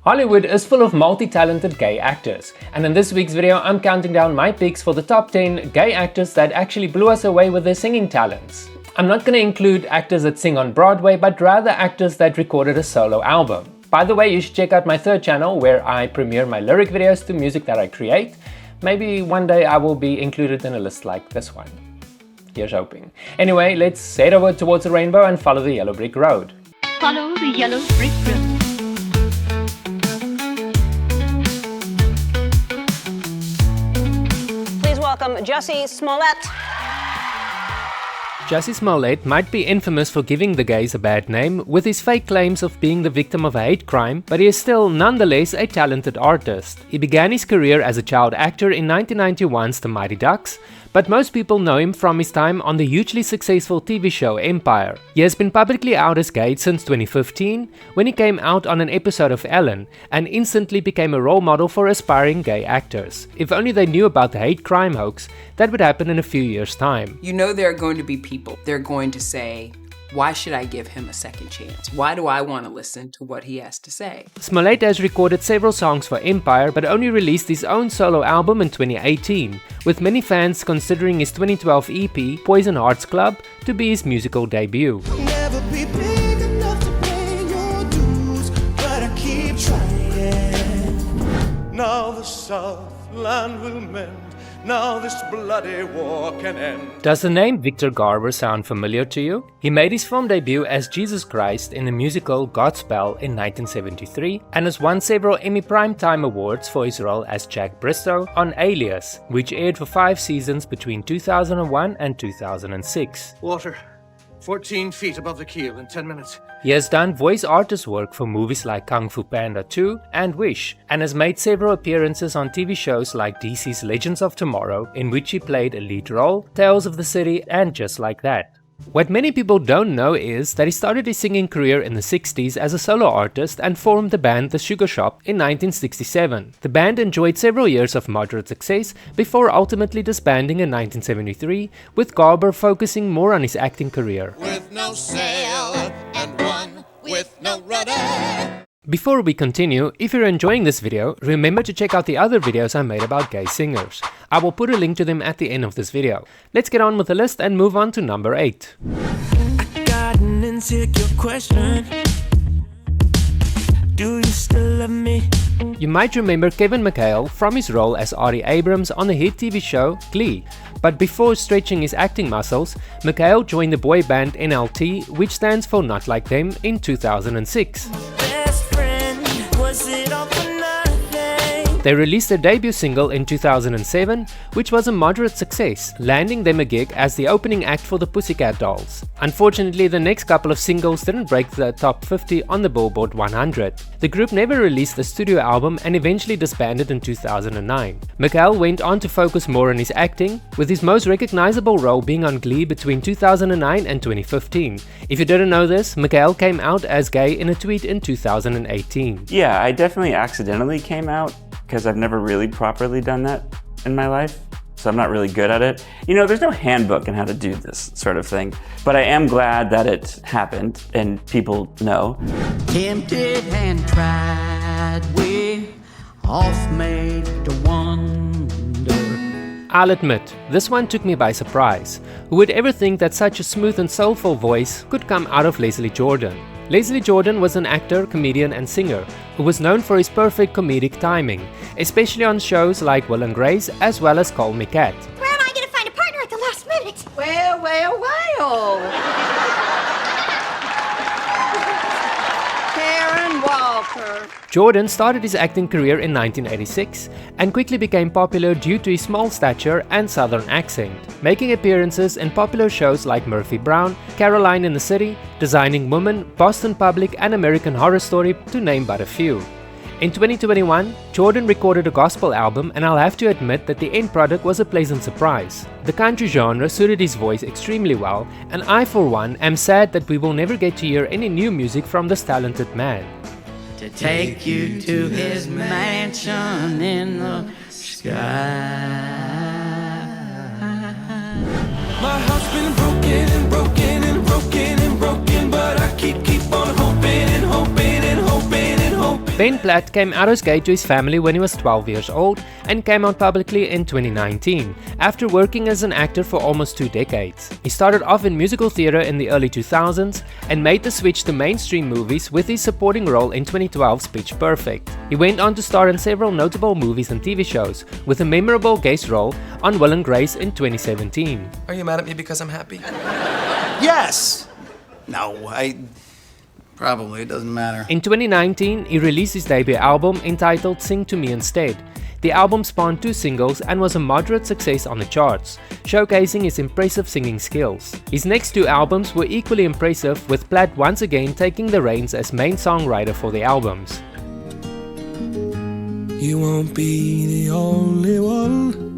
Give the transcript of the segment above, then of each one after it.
Hollywood is full of multi-talented gay actors, and in this week's video I'm counting down my picks for the top 10 gay actors that actually blew us away with their singing talents. I'm not going to include actors that sing on Broadway, but rather actors that recorded a solo album. By the way, you should check out my third channel where I premiere my lyric videos to music that I create. Maybe one day I will be included in a list like this one. Here's hoping. Anyway, let's head over towards the rainbow and follow the yellow brick road. Follow the yellow brick road. Welcome, Jussie Smollett. Jussie Smollett might be infamous for giving the gays a bad name with his fake claims of being the victim of a hate crime, but he is still nonetheless a talented artist. He began his career as a child actor in 1991's The Mighty Ducks, but most people know him from his time on the hugely successful TV show Empire. He has been publicly out as gay since 2015, when he came out on an episode of Ellen, and instantly became a role model for aspiring gay actors. If only they knew about the hate crime hoax that would happen in a few years' time. You know there are going to be people, they're going to say, why should I give him a second chance? Why do I want to listen to what he has to say? Smollett has recorded several songs for Empire, but only released his own solo album in 2018, with many fans considering his 2012 EP, Poison Hearts Club, to be his musical debut. Never be big enough to pay your dues, but I keep trying. Now the Southland will mend. Now this bloody war can end. Does the name Victor Garber sound familiar to you? He made his film debut as Jesus Christ in the musical Godspell in 1973 and has won several Emmy Primetime Awards for his role as Jack Bristow on Alias, which aired for 5 seasons between 2001 and 2006. Water, 14 feet above the keel in 10 minutes. He has done voice artist work for movies like Kung Fu Panda 2 and Wish, and has made several appearances on TV shows like DC's Legends of Tomorrow, in which he played a lead role, Tales of the City, and Just Like That. What many people don't know is that he started his singing career in the 60s as a solo artist and formed the band The Sugar Shop in 1967. The band enjoyed several years of moderate success before ultimately disbanding in 1973, with Garber focusing more on his acting career. With no sail and one with no rudder. Before we continue, if you're enjoying this video, remember to check out the other videos I made about gay singers. I will put a link to them at the end of this video. Let's get on with the list and move on to number 8. I got an insecure question. Do you still love me? You might remember Kevin McHale from his role as Artie Abrams on the hit TV show Glee. But before stretching his acting muscles, McHale joined the boy band NLT, which stands for Not Like Them, in 2006. They released their debut single in 2007, which was a moderate success, landing them a gig as the opening act for the Pussycat Dolls. Unfortunately, the next couple of singles didn't break the top 50 on the Billboard 100. The group never released a studio album and eventually disbanded in 2009. McHale went on to focus more on his acting, with his most recognizable role being on Glee between 2009 and 2015. If you didn't know this, McHale came out as gay in a tweet in 2018. Yeah, I definitely accidentally came out, because I've never really properly done that in my life, so I'm not really good at it. You know, there's no handbook on how to do this sort of thing, but I am glad that it happened and people know. Tempted and tried, we off made to wonder. I'll admit, this one took me by surprise. Who would ever think that such a smooth and soulful voice could come out of Leslie Jordan? Leslie Jordan was an actor, comedian and singer who was known for his perfect comedic timing, especially on shows like Will and Grace as well as Call Me Kat. Where am I going to find a partner at the last minute? Well. Karen Walker. Jordan started his acting career in 1986 and quickly became popular due to his small stature and southern accent, making appearances in popular shows like Murphy Brown, Caroline in the City, Designing Woman, Boston Public and American Horror Story, to name but a few. In 2021, Jordan recorded a gospel album, and I'll have to admit that the end product was a pleasant surprise. The country genre suited his voice extremely well, and I for one am sad that we will never get to hear any new music from this talented man. To take you to his mansion in the sky. My heart's been broken and broken and broken and broken, but I keep on hoping and hoping and hoping and hoping. Ben Platt came out as gay to his family when he was 12 years old and came out publicly in 2019, after working as an actor for almost 2 decades. He started off in musical theatre in the early 2000s and made the switch to mainstream movies with his supporting role in 2012's Pitch Perfect. He went on to star in several notable movies and TV shows, with a memorable guest role on Will and Grace in 2017. Are you mad at me because I'm happy? Yes! No, Probably, it doesn't matter. In 2019, he released his debut album entitled Sing to Me Instead. The album spawned 2 singles and was a moderate success on the charts, showcasing his impressive singing skills. His next 2 albums were equally impressive, with Platt once again taking the reins as main songwriter for the albums. You won't be the only one.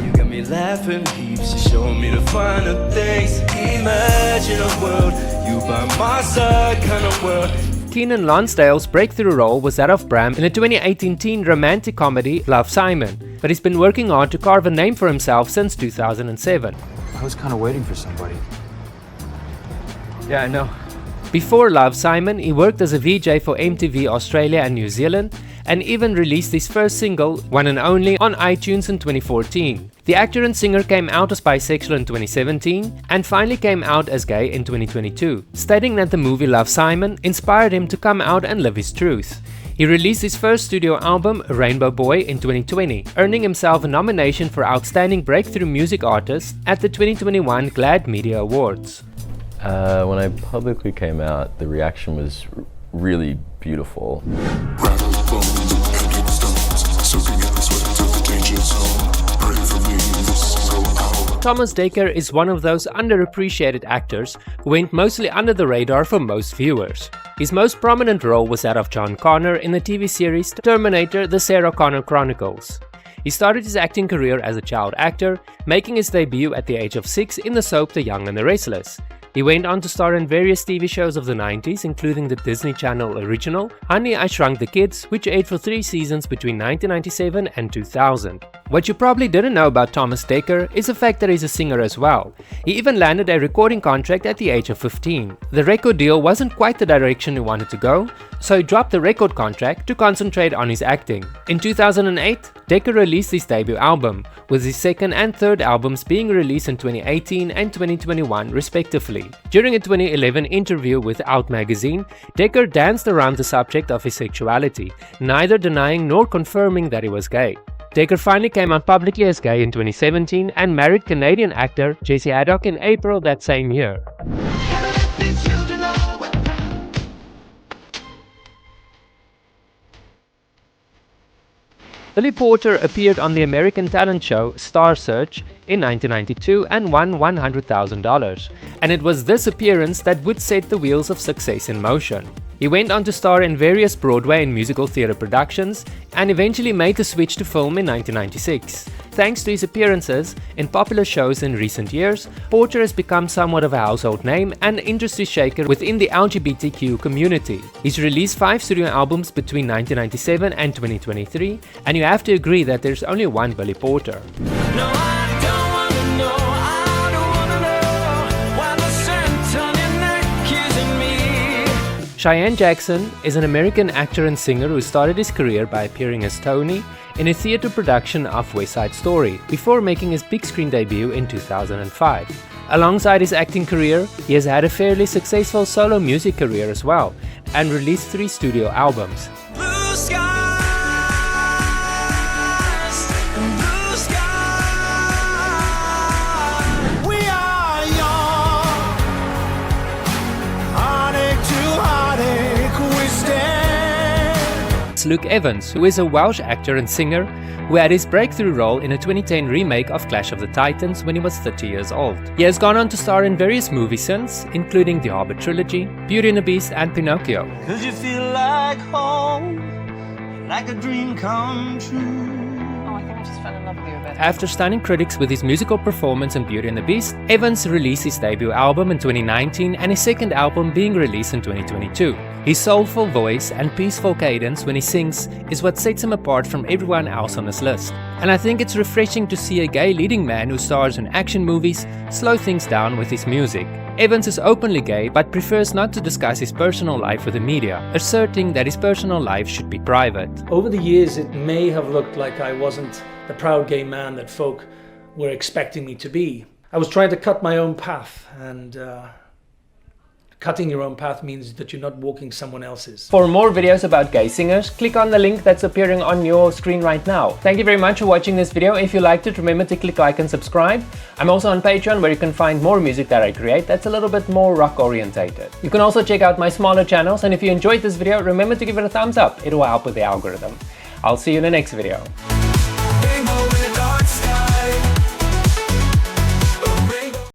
You got me laughing heaps, you show me the finer things. Imagine a world, you by my side kind of world. Keiynan Lonsdale's breakthrough role was that of Bram in the 2018 teen romantic comedy Love, Simon, but he's been working hard to carve a name for himself since 2007. I was kind of waiting for somebody. Yeah, I know. Before Love, Simon, he worked as a VJ for MTV Australia and New Zealand, and even released his first single, One and Only, on iTunes in 2014. The actor and singer came out as bisexual in 2017 and finally came out as gay in 2022, stating that the movie Love, Simon inspired him to come out and live his truth. He released his first studio album, Rainbow Boy, in 2020, earning himself a nomination for Outstanding Breakthrough Music Artist at the 2021 GLAAD Media Awards. When I publicly came out, the reaction was really beautiful. Thomas Dekker is one of those underappreciated actors who went mostly under the radar for most viewers. His most prominent role was that of John Connor in the TV series Terminator: The Sarah Connor Chronicles. He started his acting career as a child actor, making his debut at the age of 6 in the soap The Young and the Restless. He went on to star in various TV shows of the 90s, including the Disney Channel original Honey, I Shrunk the Kids, which aired for 3 seasons between 1997 and 2000. What you probably didn't know about Thomas Dekker is the fact that he's a singer as well. He even landed a recording contract at the age of 15. The record deal wasn't quite the direction he wanted to go, so he dropped the record contract to concentrate on his acting. In 2008, Dekker released his debut album, with his second and third albums being released in 2018 and 2021 respectively. During a 2011 interview with Out magazine, Dekker danced around the subject of his sexuality, neither denying nor confirming that he was gay. Dekker finally came out publicly as gay in 2017 and married Canadian actor Jesse Haddock in April that same year. Billy Porter appeared on the American talent show Star Search in 1992 and won $100,000, and it was this appearance that would set the wheels of success in motion. He went on to star in various Broadway and musical theatre productions and eventually made the switch to film in 1996. Thanks to his appearances in popular shows in recent years, Porter has become somewhat of a household name and industry shaker within the LGBTQ community. He's released 5 studio albums between 1997 and 2023, and you have to agree that there's only one Billy Porter. Cheyenne Jackson is an American actor and singer who started his career by appearing as Tony in a theatre production of West Side Story, before making his big screen debut in 2005. Alongside his acting career, he has had a fairly successful solo music career as well, and released 3 studio albums. Luke Evans, who is a Welsh actor and singer who had his breakthrough role in a 2010 remake of Clash of the Titans when he was 30 years old. He has gone on to star in various movies since, including the Hobbit trilogy, Beauty and the Beast and Pinocchio. 'Cause you feel like home, like a dream come true. After stunning critics with his musical performance in Beauty and the Beast, Evans released his debut album in 2019 and his second album being released in 2022. His soulful voice and peaceful cadence when he sings is what sets him apart from everyone else on this list. And I think it's refreshing to see a gay leading man who stars in action movies slow things down with his music. Evans is openly gay but prefers not to discuss his personal life with the media, asserting that his personal life should be private. Over the years, it may have looked like I wasn't the proud gay man that folk were expecting me to be. I was trying to cut my own path, and cutting your own path means that you're not walking someone else's. For more videos about gay singers, click on the link that's appearing on your screen right now. Thank you very much for watching this video. If you liked it, remember to click like and subscribe. I'm also on Patreon, where you can find more music that I create that's a little bit more rock orientated. You can also check out my smaller channels, and if you enjoyed this video, remember to give it a thumbs up. It will help with the algorithm. I'll see you in the next video.